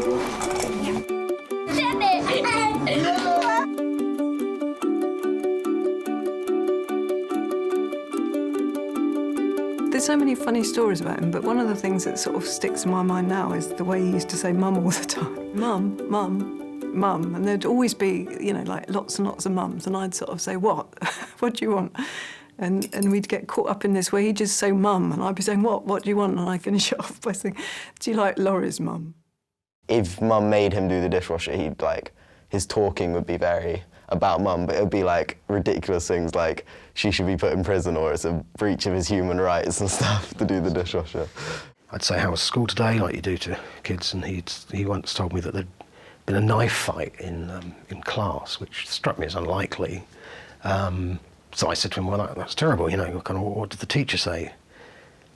There's so many funny stories about him, but one of the things that sort of sticks in my mind now is the way he used to say mum all the time. Mum, mum, mum. And there'd always be, you know, like lots and lots of mums, and I'd sort of say, what? What do you want? And we'd get caught up in this where he'd just say mum, and I'd be saying, what do you want? And I'd finish it off by saying, do you like Laurie's mum? If mum made him do the dishwasher, he'd like, his talking would be very about mum, but it would be like ridiculous things like she should be put in prison or it's a breach of his human rights and stuff to do the dishwasher. I'd say, how was school today, like you do to kids, and he once told me that there'd been a knife fight in class, which struck me as unlikely. So I said to him, well, that's terrible, you know, what did the teacher say?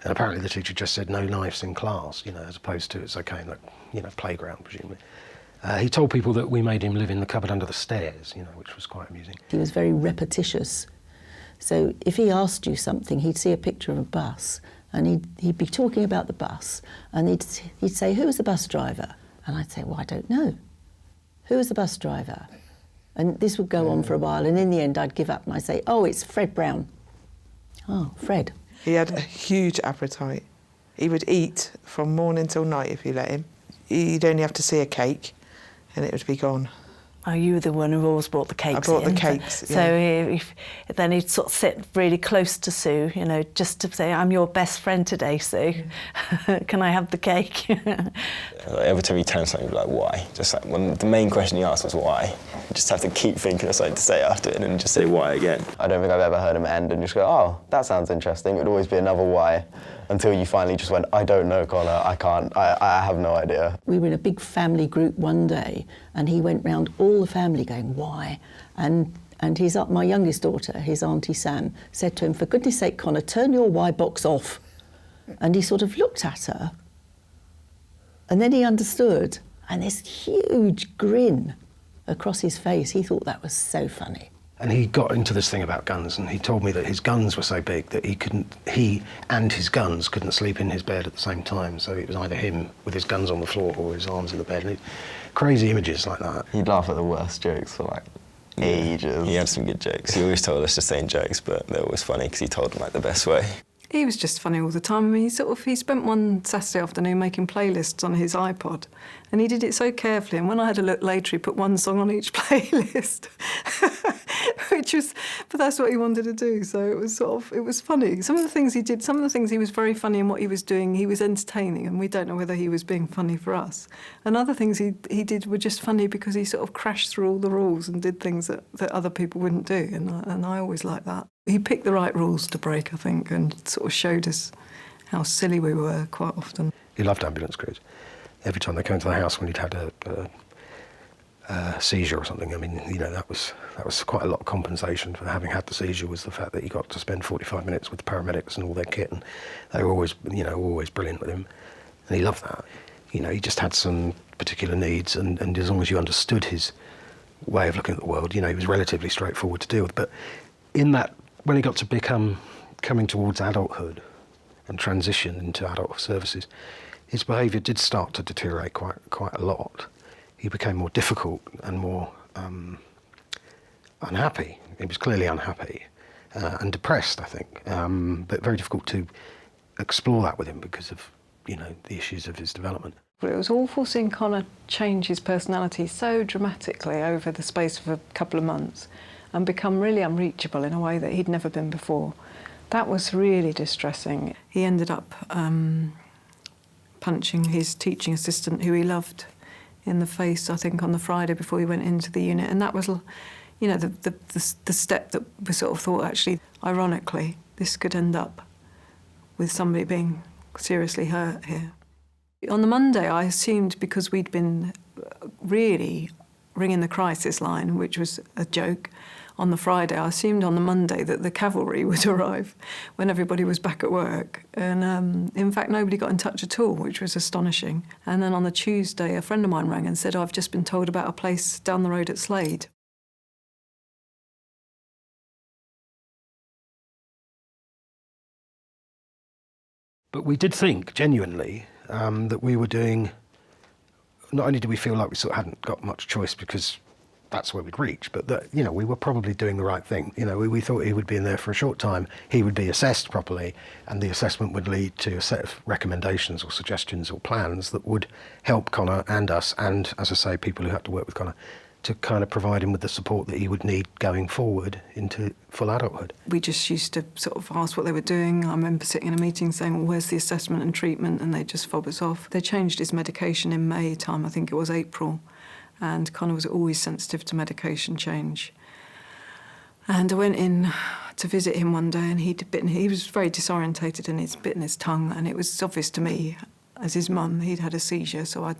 And apparently the teacher just said no knives in class, you know, as opposed to it's okay, like, you know, playground, presumably. He told people that we made him live in the cupboard under the stairs, you know, which was quite amusing. He was very repetitious. So if he asked you something, he'd see a picture of a bus and he'd be talking about the bus and he'd say, who was the bus driver? And I'd say, well, I don't know. Who was the bus driver? And this would go on for a while, and in the end I'd give up and I'd say, oh, it's Fred Brown. Oh, Fred. He had a huge appetite. He would eat from morning till night if you let him. You'd only have to see a cake and it would be gone. Oh, you were the one who always brought the cakes I brought in. the cakes, So then he'd sort of sit really close to Sue, you know, just to say, I'm your best friend today, Sue. Can I have the cake? Every time he tells something, he'd be like, why? Just like, when the main question he asked was why. You just have to keep thinking of something to say after it and then just say why again. I don't think I've ever heard him end and just go, oh, that sounds interesting. It would always be another why, until you finally just went, I don't know, Connor, I can't, I have no idea. We were in a big family group one day and he went round all the family going, why? And my youngest daughter, his Auntie Sam, said to him, for goodness sake, Connor, turn your why box off. And he sort of looked at her and then he understood, and this huge grin across his face. He thought that was so funny. And he got into this thing about guns, and he told me that his guns were so big that he and his guns couldn't sleep in his bed at the same time. So it was either him with his guns on the floor or his arms in the bed. And crazy images like that. He'd laugh at the worst jokes for like ages. He had some good jokes. He always told us just saying jokes, but they were always funny because he told them like the best way. He was just funny all the time. I mean, he spent one Saturday afternoon making playlists on his iPod, and he did it so carefully. And when I had a look later, he put one song on each playlist, but that's what he wanted to do. So it was funny. Some of the things he did, some of the things he was very funny in what he was doing. He was entertaining, and we don't know whether he was being funny for us. And other things he did were just funny because he sort of crashed through all the rules and did things that other people wouldn't do. And I always liked that. He picked the right rules to break, I think, and sort of showed us how silly we were quite often. He loved ambulance crews. Every time they came to the house when he'd had a seizure or something, I mean, you know, that was quite a lot of compensation for having had the seizure, was the fact that he got to spend 45 minutes with the paramedics and all their kit, and they were always, you know, always brilliant with him. And he loved that. You know, he just had some particular needs, and as long as you understood his way of looking at the world, you know, he was relatively straightforward to deal with. But in that, when he got to coming towards adulthood and transition into adult services, his behaviour did start to deteriorate quite a lot. He became more difficult and more unhappy. He was clearly unhappy and depressed, I think, but very difficult to explore that with him because of, you know, the issues of his development. It was awful seeing Connor change his personality so dramatically over the space of a couple of months and become really unreachable in a way that he'd never been before. That was really distressing. He ended up punching his teaching assistant, who he loved, in the face, I think, on the Friday before he went into the unit. And that was, you know, the step that we sort of thought, actually, ironically, this could end up with somebody being seriously hurt here. On the Monday, I assumed, because we'd been really ringing the crisis line, which was a joke, on the Friday, I assumed on the Monday that the cavalry would arrive when everybody was back at work. And in fact, nobody got in touch at all, which was astonishing. And then on the Tuesday, a friend of mine rang and said, I've just been told about a place down the road at Slade. But we did think, genuinely, that we were doing not only did we feel like we sort of hadn't got much choice because that's where we'd reach, but that, you know, we were probably doing the right thing. You know, we thought he would be in there for a short time, he would be assessed properly, and the assessment would lead to a set of recommendations or suggestions or plans that would help Connor and us, and, as I say, people who had to work with Connor, to kind of provide him with the support that he would need going forward into full adulthood. We just used to sort of ask what they were doing. I remember sitting in a meeting saying, well, where's the assessment and treatment? And they'd just fob us off. They changed his medication in May time, I think it was April. And Connor was always sensitive to medication change. And I went in to visit him one day, and he was very disorientated and he'd bitten his tongue, and it was obvious to me, as his mum, he'd had a seizure, so I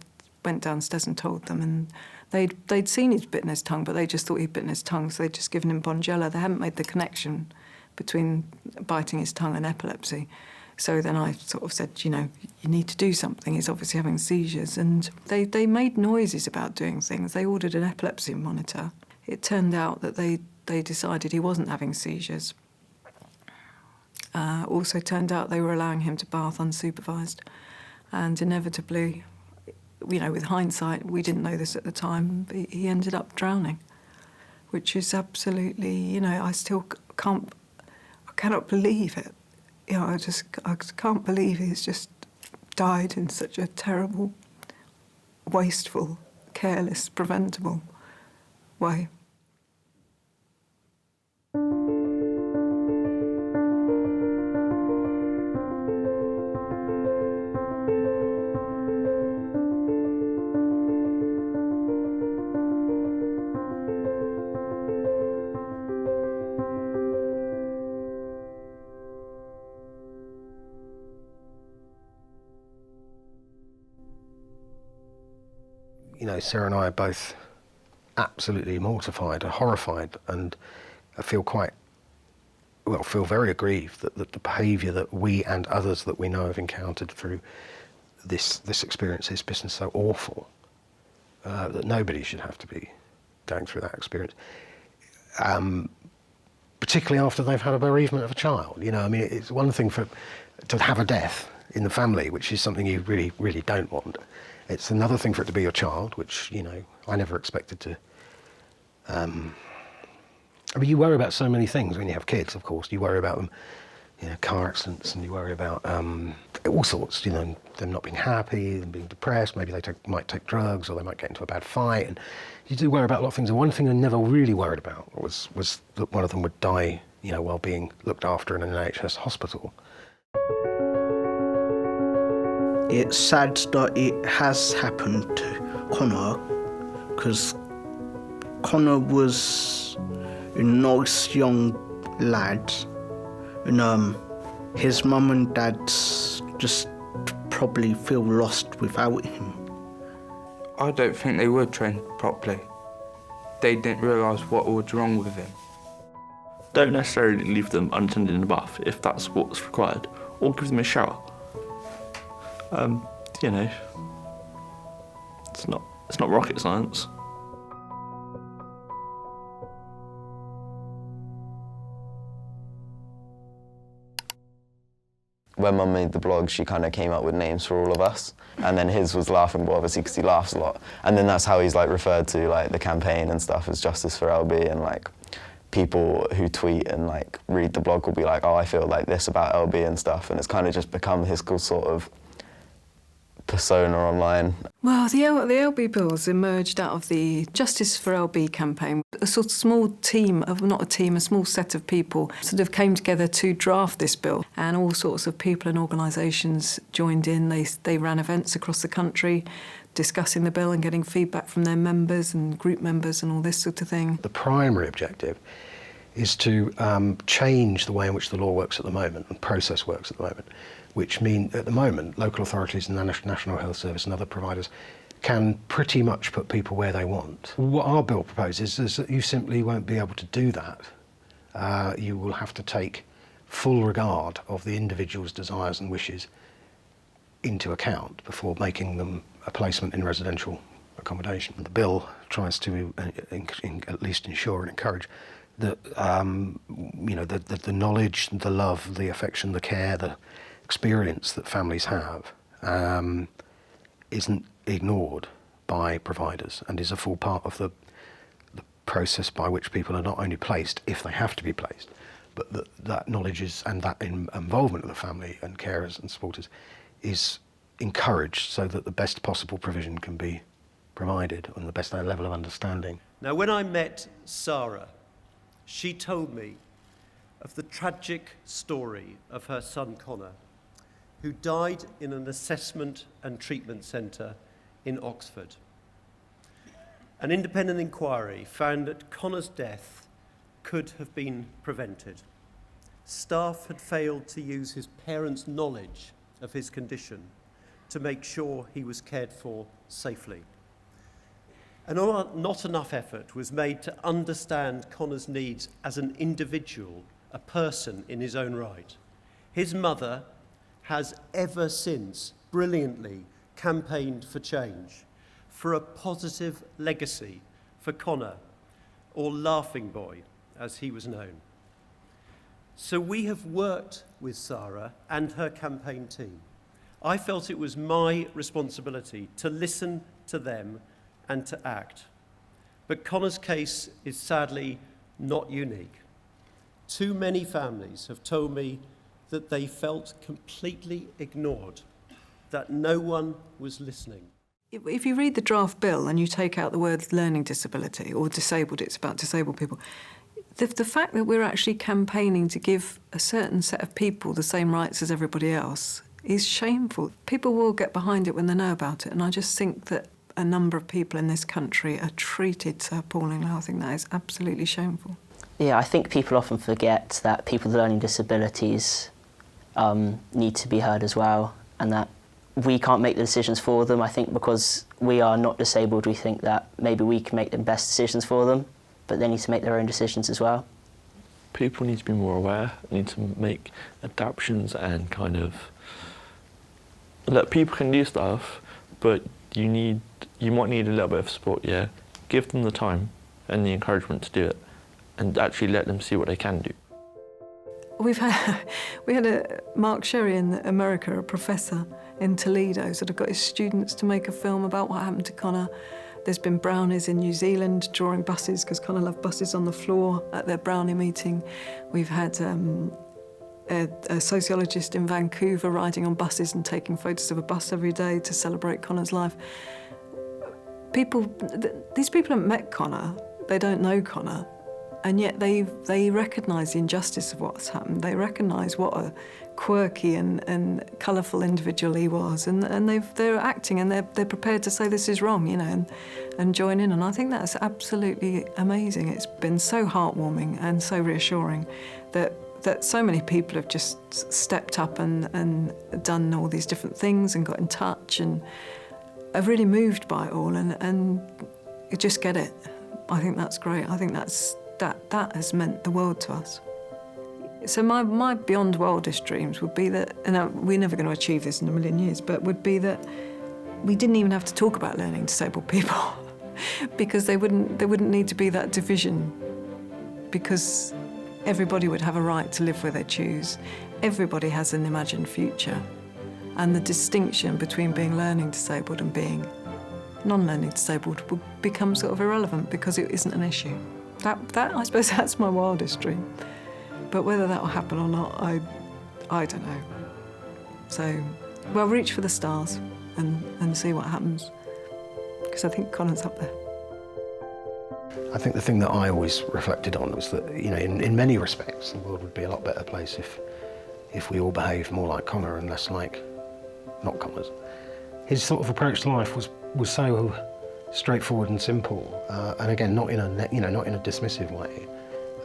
went downstairs and told them, and they'd seen he'd bitten his tongue, but they just thought he'd bitten his tongue, so they'd just given him Bonjela. They hadn't made the connection between biting his tongue and epilepsy. So then I sort of said, you know, you need to do something. He's obviously having seizures. And they made noises about doing things. They ordered an epilepsy monitor. It turned out that they decided he wasn't having seizures. Also turned out they were allowing him to bath unsupervised. And inevitably, you know, with hindsight, we didn't know this at the time, but he ended up drowning, which is absolutely, you know, I cannot believe it. You know, I can't believe he's just died in such a terrible, wasteful, careless, preventable way. You know, Sarah and I are both absolutely mortified and horrified, and I feel very aggrieved that the behaviour that we and others that we know have encountered through this experience has been so awful, that nobody should have to be going through that experience, particularly after they've had a bereavement of a child. You know, I mean, it's one thing to have a death in the family, which is something you really, really don't want. It's another thing for it to be your child, which, you know, I never expected to. I mean, you worry about so many things when you have kids, of course. You worry about them, you know, car accidents, and you worry about all sorts, you know, them not being happy, them being depressed, maybe they might take drugs, or they might get into a bad fight. And you do worry about a lot of things. And one thing I never really worried about was that one of them would die, you know, while being looked after in an NHS hospital. It's sad that it has happened to Connor, because Connor was a nice young lad, and his mum and dad just probably feel lost without him. I don't think they were trained properly. They didn't realise what was wrong with him. Don't necessarily leave them unattended in the bath if that's what's required, or give them a shower. You know, it's not rocket science. When Mum made the blog, she kind of came up with names for all of us, and then his was Laughing-Bull, obviously, because he laughs a lot. And then that's how he's like referred to, like the campaign and stuff, as Justice for LB, and like people who tweet and like read the blog will be like, oh, I feel like this about LB and stuff, and it's kind of just become his sort of persona online. Well, the LB bills emerged out of the Justice for LB campaign. A sort of small team of, not a team, a small set of people sort of came together to draft this bill, and all sorts of people and organisations joined in. They ran events across the country discussing the bill and getting feedback from their members and group members and all this sort of thing. The primary objective is to change the way in which the law works at the moment and process works at the moment, which mean at the moment local authorities and the National Health Service and other providers can pretty much put people where they want. What our bill proposes is that you simply won't be able to do that. You will have to take full regard of the individual's desires and wishes into account before making them a placement in residential accommodation. The bill tries to at least ensure and encourage that you know, the knowledge, the love, the affection, the care, the experience that families have isn't ignored by providers and is a full part of the process by which people are not only placed, if they have to be placed, but that knowledge is, and that involvement of the family and carers and supporters is encouraged so that the best possible provision can be provided and the best level of understanding. Now, when I met Sarah, she told me of the tragic story of her son Connor, who died in an assessment and treatment centre in Oxford. An independent inquiry found that Connor's death could have been prevented. Staff had failed to use his parents' knowledge of his condition to make sure he was cared for safely. And not enough effort was made to understand Connor's needs as an individual, a person in his own right. His mother has ever since brilliantly campaigned for change, for a positive legacy for Connor, or Laughing Boy, as he was known. So we have worked with Sarah and her campaign team. I felt it was my responsibility to listen to them and to act. But Connor's case is sadly not unique. Too many families have told me that they felt completely ignored, that no one was listening. If you read the draft bill and you take out the word learning disability or disabled, it's about disabled people, the fact that we're actually campaigning to give a certain set of people the same rights as everybody else is shameful. People will get behind it when they know about it, and I just think that a number of people in this country are treated so appallingly. I think that is absolutely shameful. Yeah, I think people often forget that people with learning disabilities need to be heard as well, and that we can't make the decisions for them. I think because we are not disabled, we think that maybe we can make the best decisions for them, but they need to make their own decisions as well. People need to be more aware, need to make adaptations and kind of look, people can do stuff, but you might need a little bit of support, yeah. Give them the time and the encouragement to do it and actually let them see what they can do. We had a Mark Sherry in America, a professor in Toledo, sort of got his students to make a film about what happened to Connor. There's been brownies in New Zealand drawing buses, because Connor loved buses, on the floor at their brownie meeting. We've had a sociologist in Vancouver riding on buses and taking photos of a bus every day to celebrate Connor's life. These people haven't met Connor, they don't know Connor, and yet they recognise the injustice of what's happened. They recognise what a quirky and colourful individual he was, and they're acting and they're prepared to say this is wrong, you know, and join in. And I think that's absolutely amazing. It's been so heartwarming and so reassuring that so many people have just stepped up and done all these different things and got in touch and are really moved by it all and you just get it. I think that's great. I think that has meant the world to us. So my beyond wildest dreams would be that, and we're never going to achieve this in a million years, but would be that we didn't even have to talk about learning disabled people because there wouldn't need to be that division, because everybody would have a right to live where they choose. Everybody has an imagined future, and the distinction between being learning disabled and being non-learning disabled would become sort of irrelevant because it isn't an issue. That I suppose that's my wildest dream. But whether that will happen or not, I don't know. So, well, reach for the stars and see what happens, because I think Connor's up there. I think the thing that I always reflected on was that, you know, in many respects, the world would be a lot better place if we all behaved more like Connor and less like not Connors. His sort of approach to life was so straightforward and simple, and again, not in a dismissive way,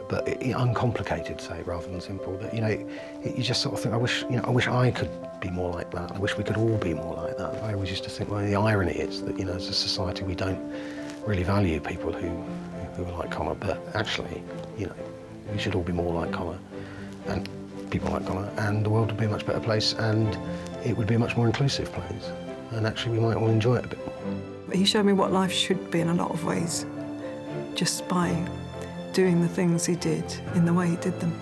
but uncomplicated, say, rather than simple. That, you know, you just sort of think, I wish I could be more like that. I wish we could all be more like that. I always used to think, well, the irony is that, you know, as a society, we don't really value people who are like Connor, but actually, you know, we should all be more like Connor and people like Connor, and the world would be a much better place, and it would be a much more inclusive place, and actually we might all enjoy it a bit more. He showed me what life should be in a lot of ways, just by doing the things he did in the way he did them.